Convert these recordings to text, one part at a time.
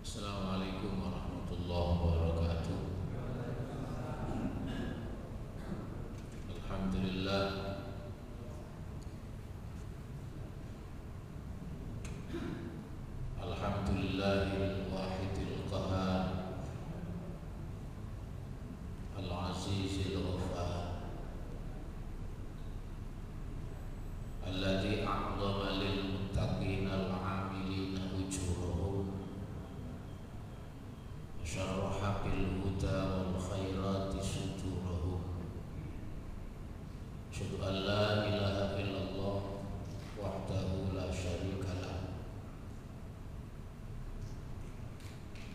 Assalamualaikum warahmatullahi wabarakatuh. Alhamdulillah, alhamdulillahil wahidil qahhar, al-azizil ghaffar, alladzi a'zama lil muttaqin al-'amilina ujurahum, syarraha bil huda wal khairati sudurahum. Asyhadu an la ilaha illallah wahdahu la syarikalah,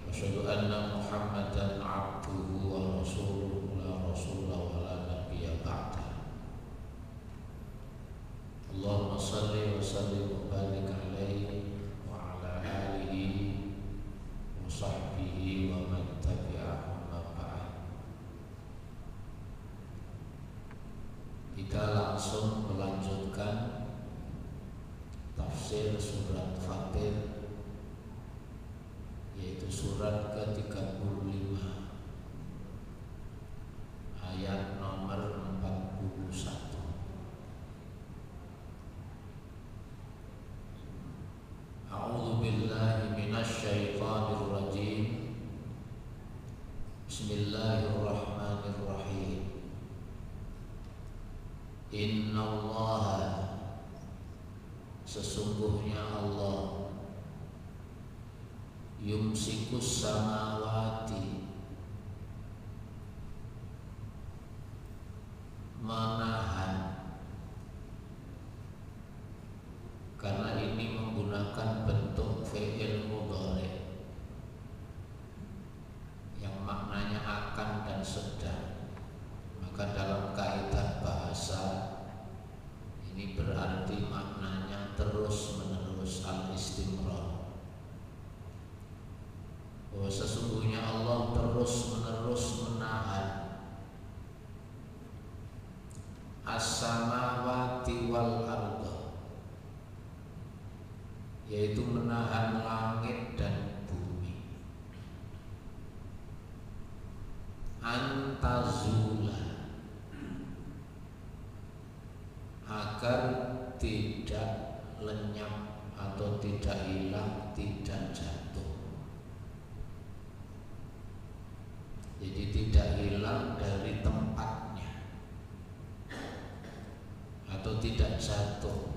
wa asyhadu anna Muhammadan 'abduhu wa rasuluhu la rasula wa la nabiyya ba'da. Allahumma shalli wa sallim wa barik alaihi wa ala alihi wa sahbihi wa man tabi'ahum ma ba'd. Kita langsung melanjutkan tafsir surat Fatir, yaitu surat ke-35 ayat nomor 41. A'udzu billahi minasy syaithanir rajim. Bismillahirrahmanirrahim. Innallaha, sesungguhnya Allah, yumsikus samawati, menahan, karena ini menggunakan bentuk fi'il mudhari yang maknanya akan dan sedang. Maka dalam kaidah bahasa ini berarti maknanya terus menerus, al-istimrar. Bahwa sesungguhnya Allah terus menerus menahan as-samawati wal arda, yaitu menahan langit dan bumi, antazula, agar tidak lenyap atau tidak hilang, tidak jatuh. Jadi tidak hilang dari tempatnya atau tidak jatuh.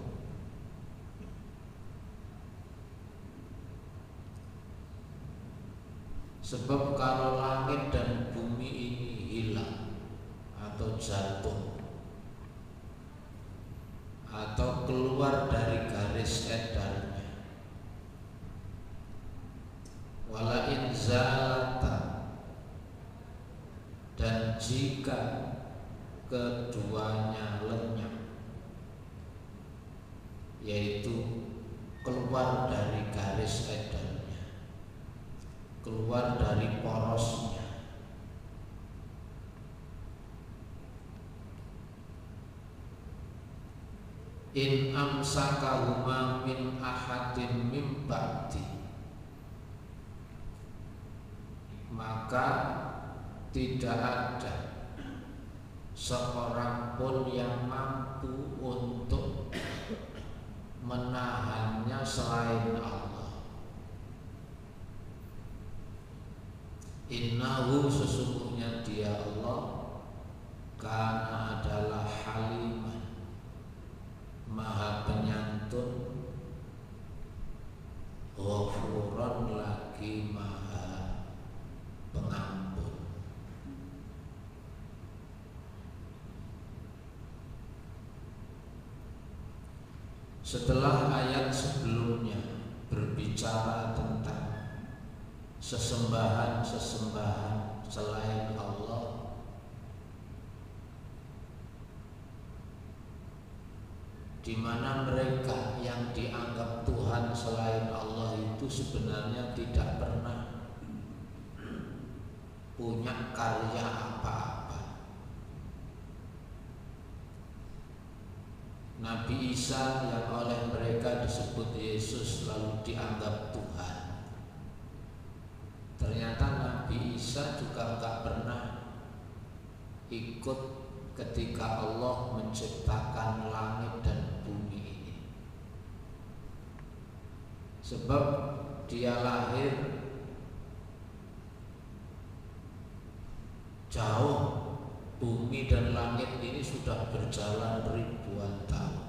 Sebab kalau langit dan bumi ini hilang atau jatuh atau keluar dari garis edarnya, wala in zalata, dan jika keduanya lenyap, yaitu keluar dari garis edarnya, keluar dari porosnya, in amsakahuma min ahadin mim ba'di, maka tidak ada seorang pun yang mampu untuk menahannya selain Allah. Innahu, sesungguhnya dia Allah, kana adalah haliman, maha penyantun, ghafuran, lagi maha pengampun. Setelah ayat sebelumnya berbicara tentang sesembahan-sesembahan selain Allah, di mana mereka yang dianggap Tuhan selain Allah itu sebenarnya tidak pernah punya karya apa-apa. Nabi Isa yang oleh mereka disebut Yesus lalu dianggap Tuhan, Nabi Isa juga nggak pernah ikut ketika Allah menciptakan langit dan bumi ini. Sebab dia lahir jauh, bumi dan langit ini sudah berjalan ribuan tahun.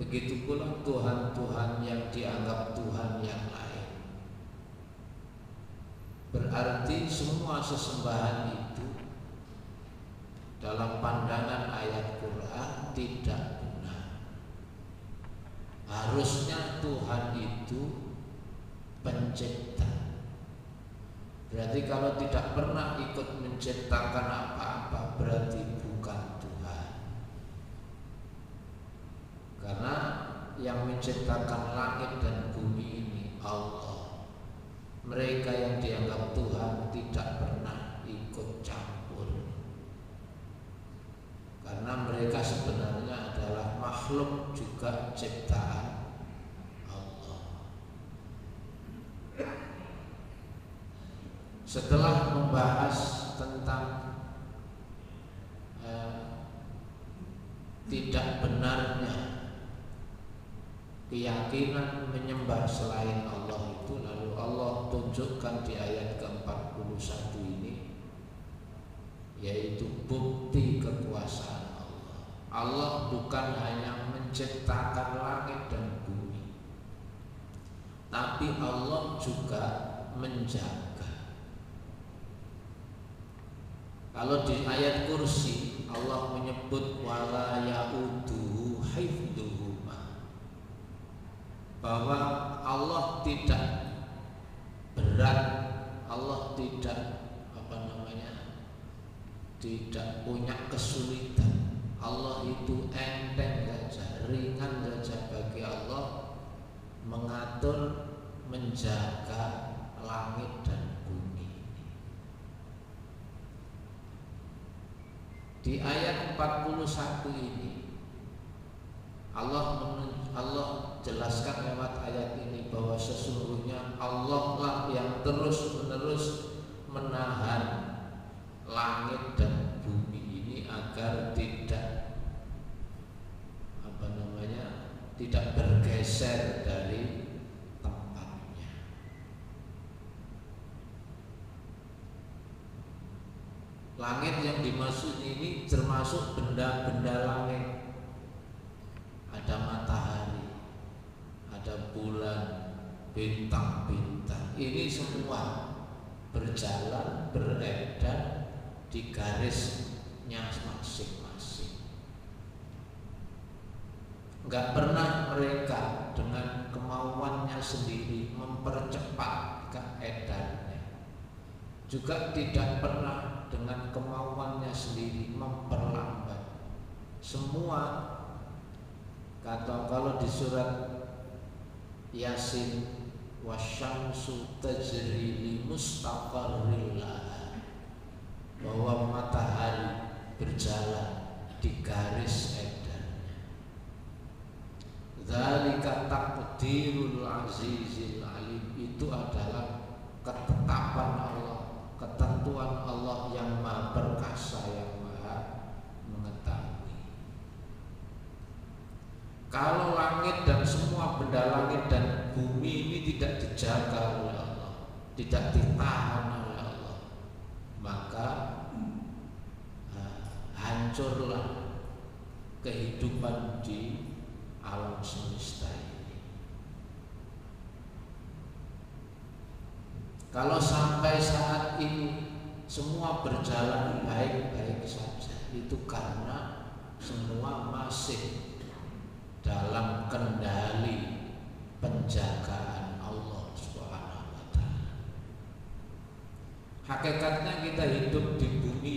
Begitu pula Tuhan-Tuhan yang dianggap Tuhan yang lain. Berarti semua sesembahan itu dalam pandangan ayat Quran tidak benar. Harusnya Tuhan itu pencipta. Berarti kalau tidak pernah ikut menciptakan apa-apa, berarti bukan Tuhan. Karena yang menciptakan langit dan bumi ini Allah. Mereka yang dianggap Tuhan tidak pernah ikut campur, karena mereka sebenarnya adalah makhluk juga ciptaan Allah. Setelah membahas tentang tidak benarnya keyakinan menyembah selain Allah itu, lalu Allah tunjukkan di ayat ke-41 ini, yaitu bukti kekuasaan Allah. Allah bukan hanya menciptakan langit dan bumi, tapi Allah juga menjaga. Kalau di ayat kursi Allah menyebut wala ya'uduhu hifdhuhuma, bahwa Allah tidak berat, Allah tidak tidak punya kesulitan. Allah itu enteng saja, ringan saja bagi Allah mengatur, menjaga langit dan bumi. Di ayat 41 ini Allah jelaskan lewat ayat ini bahwa sesungguhnya Allah lah yang terus-menerus menahan langit dan bumi ini agar tidak bergeser dari tempatnya. Langit yang dimaksud ini termasuk benda-benda langit. Ada matahari, ada bulan, bintang-bintang. Ini semua berjalan, beredar di garisnya masing-masing. Enggak pernah mereka dengan kemauannya sendiri mempercepat keedarnya. Juga tidak pernah dengan kemauannya sendiri memperlambat. Semua kata kalau di surat Yasin, wasyamsu tajri li mustaqarril laha, bahwa matahari berjalan di garis edarnya. Dzalika taqdirul azizil alim, itu adalah ketetapan Allah, ketentuan Allah yang maha perkasa, yang maha mengetahui. Kalau langit dan semua benda langit dan bumi ini tidak dijaga oleh Allah, tidak ditahan oleh Allah, maka hancurlah kehidupan di alam semesta ini. Kalau sampai saat ini semua berjalan baik-baik saja, itu karena semua masih dalam kendali penjagaan Allah Subhanahu wa Ta'ala. Hakikatnya kita hidup di bumi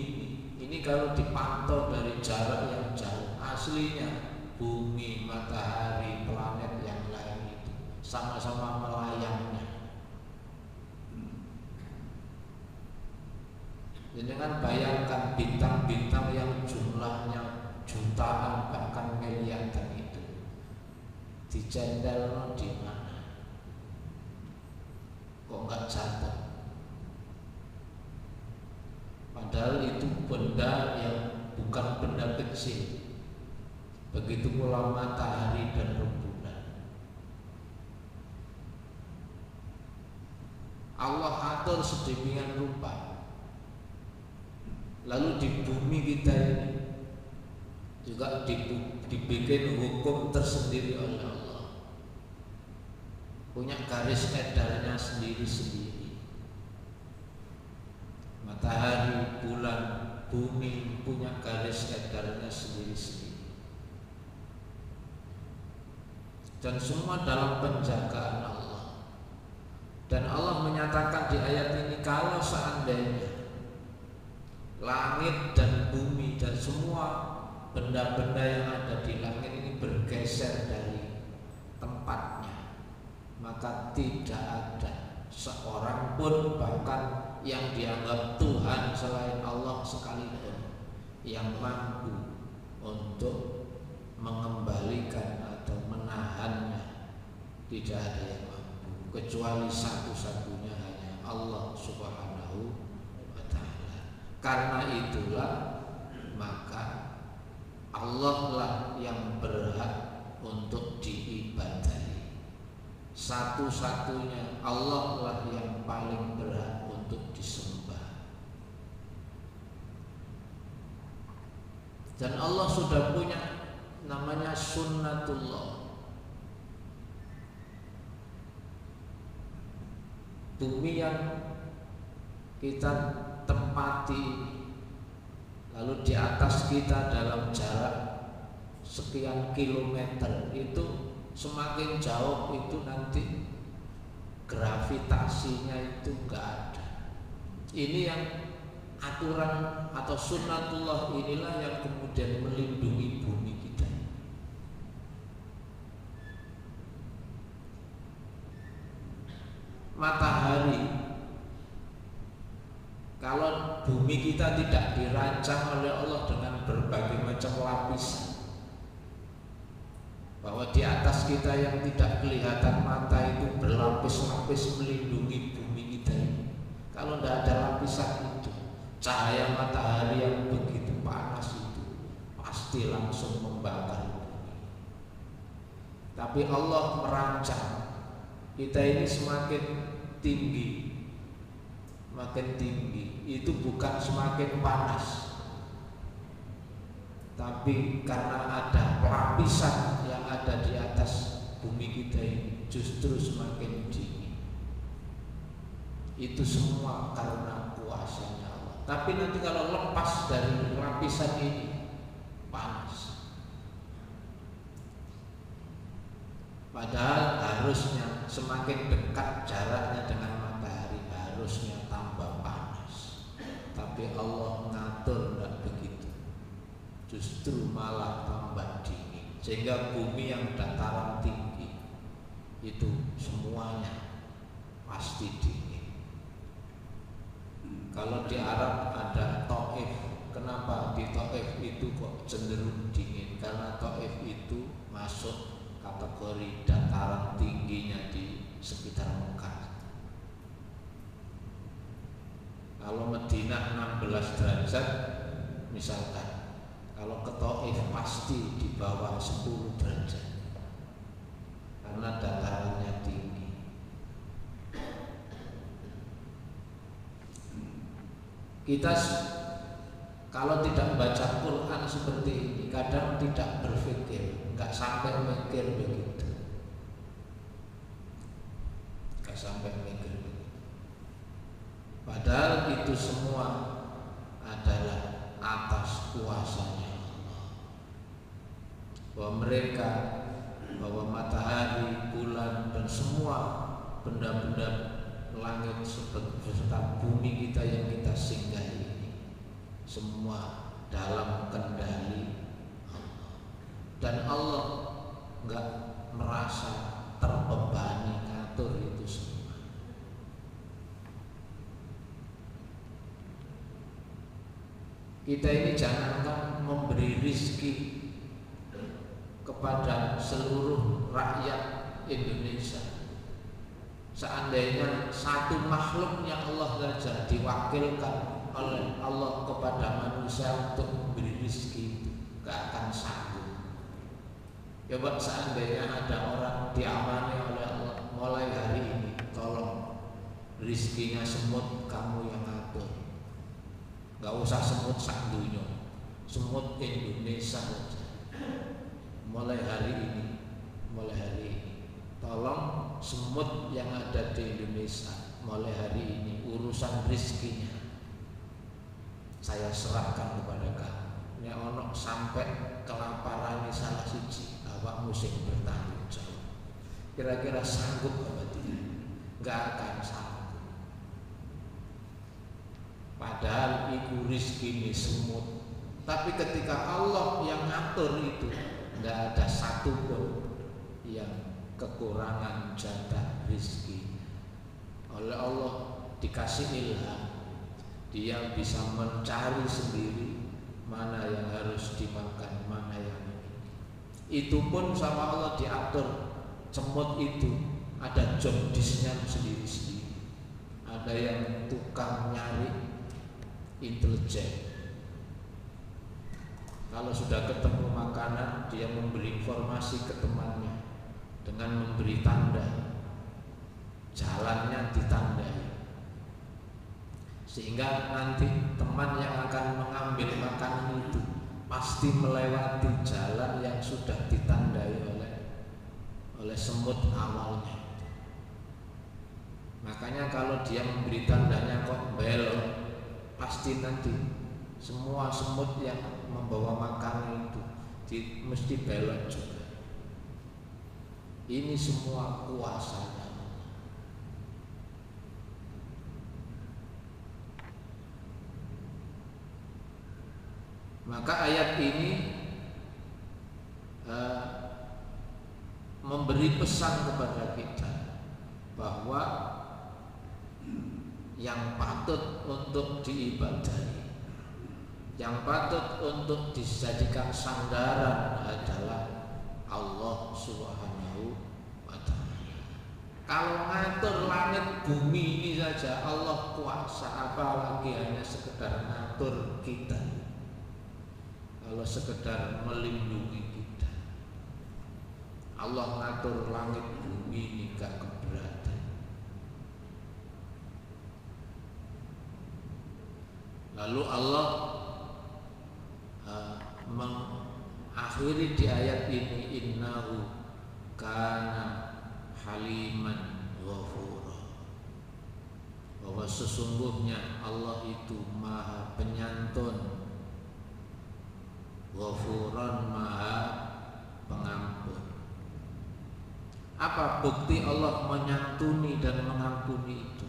ini kalau dipantau dari jarak yang jauh, aslinya bumi, matahari, planet yang lain itu sama-sama melayangnya. Jangan bayangkan bintang-bintang yang jumlahnya jutaan bahkan miliaran itu dicendel di mana, kok nggak jatuh? hasil. Begitu pula matahari dan rembulan. Allah atur sedemikian rupa. Lalu di bumi kita ini juga dibikin hukum tersendiri oleh Allah. Punya garis edarnya sendiri-sendiri. Matahari, bulan, bumi punya garis edarnya sendiri-sendiri. Dan semua dalam penjagaan Allah. Dan Allah menyatakan di ayat ini, kalau seandainya langit dan bumi dan semua benda-benda yang ada di langit ini bergeser dari tempatnya, maka tidak ada seorang pun, bahkan yang dianggap Tuhan selain Allah sekalipun, yang mampu untuk mengembalikan atau menahannya. Tidak ada yang mampu, kecuali satu-satunya hanya Allah Subhanahu wa ta'ala. Karena itulah maka Allah lah yang berhak untuk diibadahi. Satu-satunya Allah lah yang paling berhak untuk disembah. Dan Allah sudah punya namanya sunnatullah. Bumi yang kita tempati, lalu di atas kita dalam jarak sekian kilometer, itu semakin jauh itu nanti gravitasinya itu enggak ada. Ini yang aturan atau sunnatullah inilah yang kemudian melindungi bumi kita. Matahari, kalau bumi kita tidak dirancang oleh Allah dengan berbagai macam lapisan, bahwa di atas kita yang tidak kelihatan mata itu berlapis-lapis melindungi bumi kita ini. Kalau tidak ada lapisan itu, cahaya matahari yang begitu panas itu pasti langsung membakar bumi. Tapi Allah merancang kita ini semakin tinggi, makin tinggi, itu bukan semakin panas, tapi karena ada lapisan yang ada di atas bumi kita ini justru semakin dingin. Itu semua karena kuasanya Allah. Tapi nanti kalau lepas dari lapisan ini panas. Padahal harusnya semakin dekat jaraknya dengan matahari harusnya tambah panas. Tapi Allah ngatur tidak begitu. Justru malah tambah dingin. Sehingga bumi yang dataran tinggi itu semuanya pasti dingin. Kalau di Arab ada Taif, kenapa di Taif itu kok cenderung dingin? Karena Taif itu masuk kategori dataran tingginya di sekitar Mekah. Kalau Madinah 16 derajat misalkan, kalau ke Taif pasti di bawah 10 derajat karena datarannya tinggi. Kita kalau tidak baca Quran seperti ini, kadang tidak berpikir, nggak sampai mikir begitu, nggak sampai mikir begitu. Padahal itu semua adalah atas kuasanya Allah. Bahwa mereka, bahwa matahari, bulan dan semua benda-benda langit serta bumi kita yang kita singgahi ini semua dalam kendali Allah. Dan Allah enggak merasa terbebani ngatur itu semua. Kita ini jangankan memberi rizki kepada seluruh rakyat Indonesia, seandainya satu makhluk yang Allah diwakilkan oleh Allah kepada manusia untuk memberi rizki itu, nggak akan sanggup. Coba seandainya ada orang diamani oleh Allah, mulai hari ini tolong rizkinya semut kamu yang ngatur, nggak usah semut sak dunya, semut Indonesia saja. Mulai hari ini tolong semut yang ada di Indonesia mulai hari ini urusan rizkinya saya serahkan kepada kamu. Ini ono sampai kelaparan salah siji awak musim bertanggung jawab. Kira-kira sanggup apa tidak? Nggak akan sanggup. Padahal itu rizki ini semut. Tapi ketika Allah yang ngatur itu, nggak ada satupun yang kekurangan jatah rizki. Oleh Allah dikasih ilham, dia bisa mencari sendiri mana yang harus dimakan, mana yang ini. Itu pun sama Allah diatur. Semut itu ada job disknya sendiri-sendiri. Ada yang tukang nyari intelijen. Kalau sudah ketemu makanan, dia memberi informasi ke temannya dengan memberi tanda, jalannya ditandai, sehingga nanti teman yang akan mengambil makanan itu pasti melewati jalan yang sudah ditandai oleh semut awalnya. Makanya kalau dia memberi tandanya kok belok, pasti nanti semua semut yang membawa makanan itu mesti belok juga. Ini semua kuasanya. Maka ayat ini memberi pesan kepada kita bahwa yang patut untuk diibadahi, yang patut untuk dijadikan sandaran adalah Allah Subhanahu wa ta'ala. Kalau ngatur langit bumi ini saja Allah kuasa, apalagi hanya sekedar ngatur kita. Kalau sekedar melindungi kita, Allah ngatur langit bumi ini gak keberatan. Lalu Allah mengakhiri di ayat ini, innahu kana haliman ghafura, bahwa sesungguhnya Allah itu maha penyantun, ghafuran maha pengampun. Apa bukti Allah menyantuni dan mengampuni itu?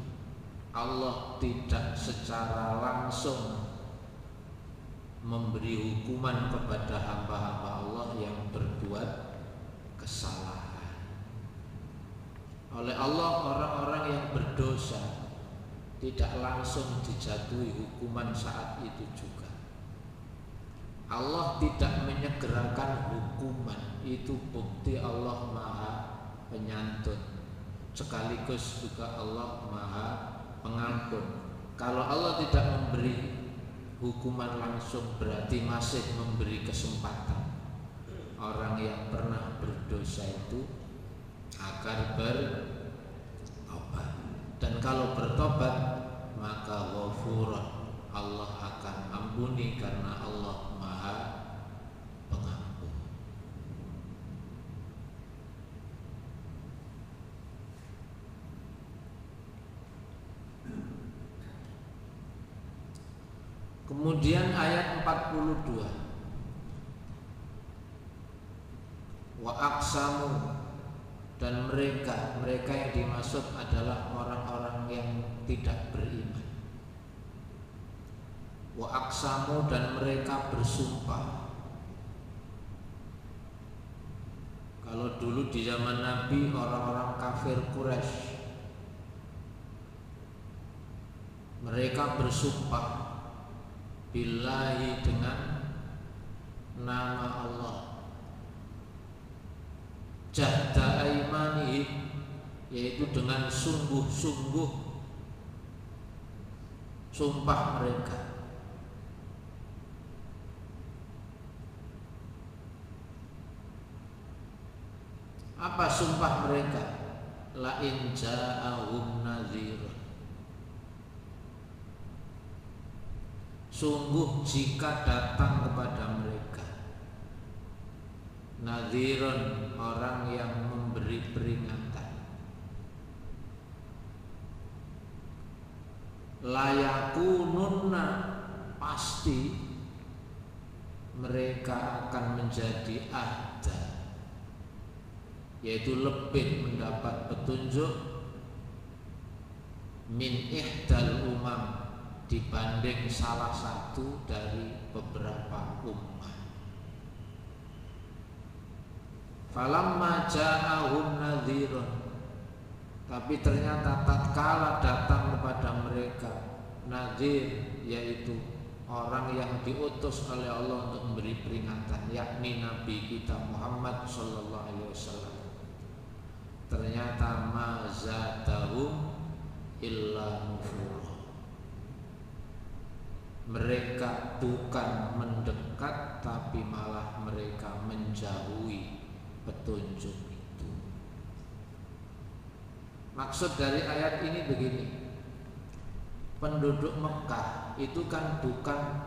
Allah tidak secara langsung memberi hukuman kepada hamba-hamba Allah yang berbuat kesalahan. Oleh Allah orang-orang yang berdosa tidak langsung dijatuhi hukuman saat itu juga. Allah tidak menyegerakan hukuman, itu bukti Allah maha penyantun, sekaligus juga Allah maha pengampun. Kalau Allah tidak memberi hukuman langsung, berarti masih memberi kesempatan orang yang pernah berdosa itu agar bertobat. Dan kalau bertobat maka ghafurun, Allah akan ampuni karena Allah maha pengampun. Kemudian ayat 42, wa aqsamu, dan mereka yang dimaksud adalah orang-orang yang tidak beriman. Wa aqsamu, dan mereka bersumpah. Kalau dulu di zaman Nabi orang-orang kafir Quraisy, mereka bersumpah billahi, dengan nama Allah, jahda aimanihim, yaitu dengan sungguh-sungguh sumpah mereka. Apa sumpah mereka? La in ja'ahum nadhir. Sungguh jika datang kepada mereka nadhirun, orang yang memberi peringatan, layakununna, pasti mereka akan menjadi ahda, yaitu lebih mendapat petunjuk min ihdal umam, dibanding salah satu dari beberapa ummah. Falamma ja'ahum nadhirun, tapi ternyata tatkala datang kepada mereka nadhir, yaitu orang yang diutus oleh Allah untuk memberi peringatan, yakni Nabi kita Muhammad sallallahu alaihi wasallam, ternyata ma zadahum illa nufura. Mereka bukan mendekat, tapi malah mereka menjauhi petunjuk itu. Maksud dari ayat ini begini, penduduk Mekah itu kan bukan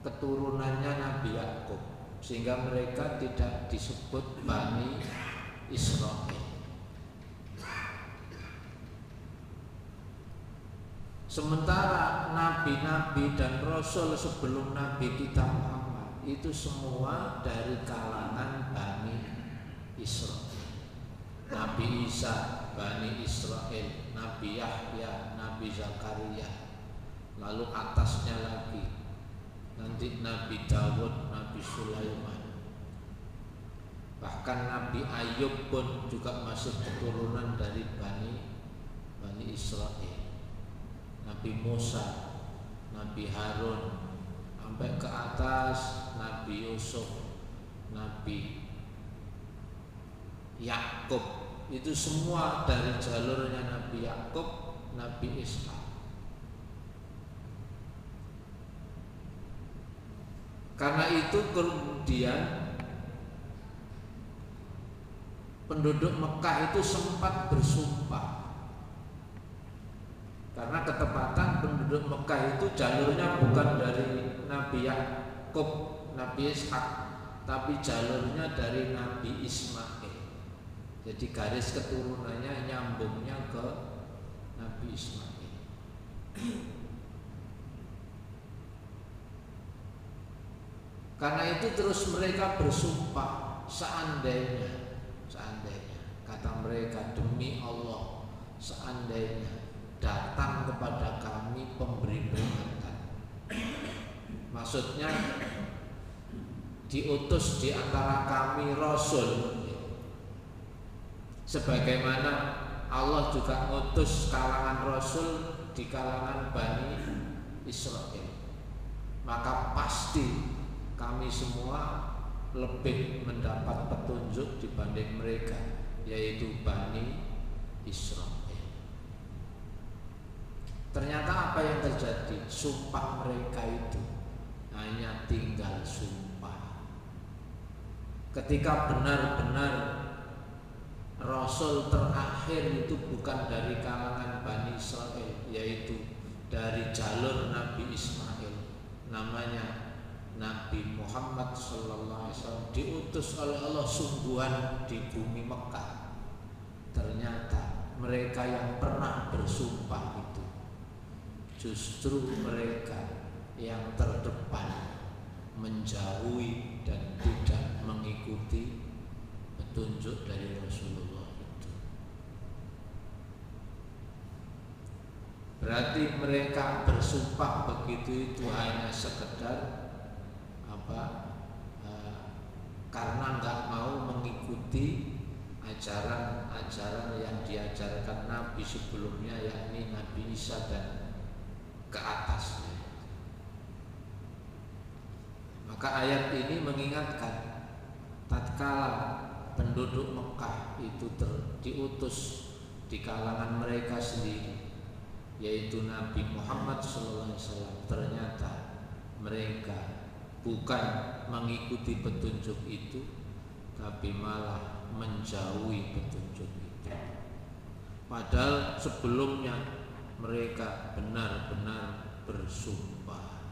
keturunannya Nabi Yakub, sehingga mereka tidak disebut Bani Israel. Sementara nabi-nabi dan rasul sebelum Nabi kita Muhammad itu semua dari kalangan Bani Israel. Nabi Isa, Bani Israel, Nabi Yahya, Nabi Zakaria, lalu atasnya lagi nanti Nabi Dawud, Nabi Sulaiman, bahkan Nabi Ayub pun juga masuk keturunan dari Bani Israel. Nabi Musa, Nabi Harun, sampai ke atas Nabi Yusuf, Nabi Yakub, itu semua dari jalurnya Nabi Yakub, Nabi Ishak. Karena itu kemudian penduduk Mekah itu sempat bersumpah, karena ketepatan penduduk Mekah itu jalurnya bukan dari Nabi Yakub, Nabi Ishak, tapi jalurnya dari Nabi Ismail. Jadi garis keturunannya nyambungnya ke Nabi Ismail. Karena itu terus mereka bersumpah, seandainya kata mereka, demi Allah, seandainya datang kepada kami pemberi peringatan, maksudnya diutus di antara kami rasul, sebagaimana Allah juga ngutus kalangan rasul di kalangan Bani Israel, maka pasti kami semua lebih mendapat petunjuk dibanding mereka, yaitu Bani Israel. Ternyata apa yang terjadi? Sumpah mereka itu hanya tinggal sumpah. Ketika benar-benar Rasul terakhir itu bukan dari kalangan Bani Israel, yaitu dari jalur Nabi Ismail, namanya Nabi Muhammad sallallahu alaihi wasallam, diutus oleh Allah sungguhan di bumi Mekah. Ternyata mereka yang pernah bersumpah itu justru mereka yang terdepan menjauhi dan tidak mengikuti petunjuk dari Rasulullah itu. Berarti mereka bersumpah begitu itu hanya sekedar karena nggak mau mengikuti ajaran-ajaran yang diajarkan Nabi sebelumnya, yakni Nabi Isa dan ke atasnya. Maka ayat ini mengingatkan, tatkala penduduk Mekah itu diutus di kalangan mereka sendiri, yaitu Nabi Muhammad SAW, ternyata mereka bukan mengikuti petunjuk itu, tapi malah menjauhi petunjuk itu. Padahal sebelumnya mereka benar-benar bersumpah.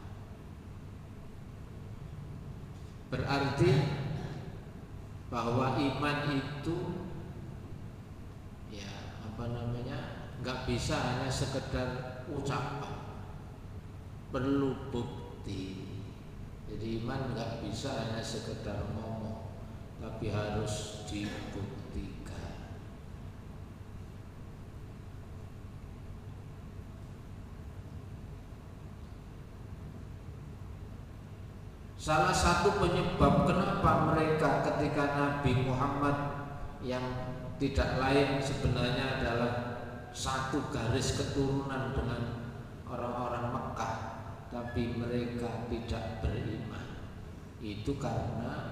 Berarti bahwa iman itu nggak bisa hanya sekedar ucapan, perlu bukti. Jadi iman nggak bisa hanya sekedar ngomong, tapi harus dibuktikan. Salah satu penyebab kenapa mereka ketika Nabi Muhammad yang tidak lain sebenarnya adalah satu garis keturunan dengan orang-orang Mekah, tapi mereka tidak beriman, itu karena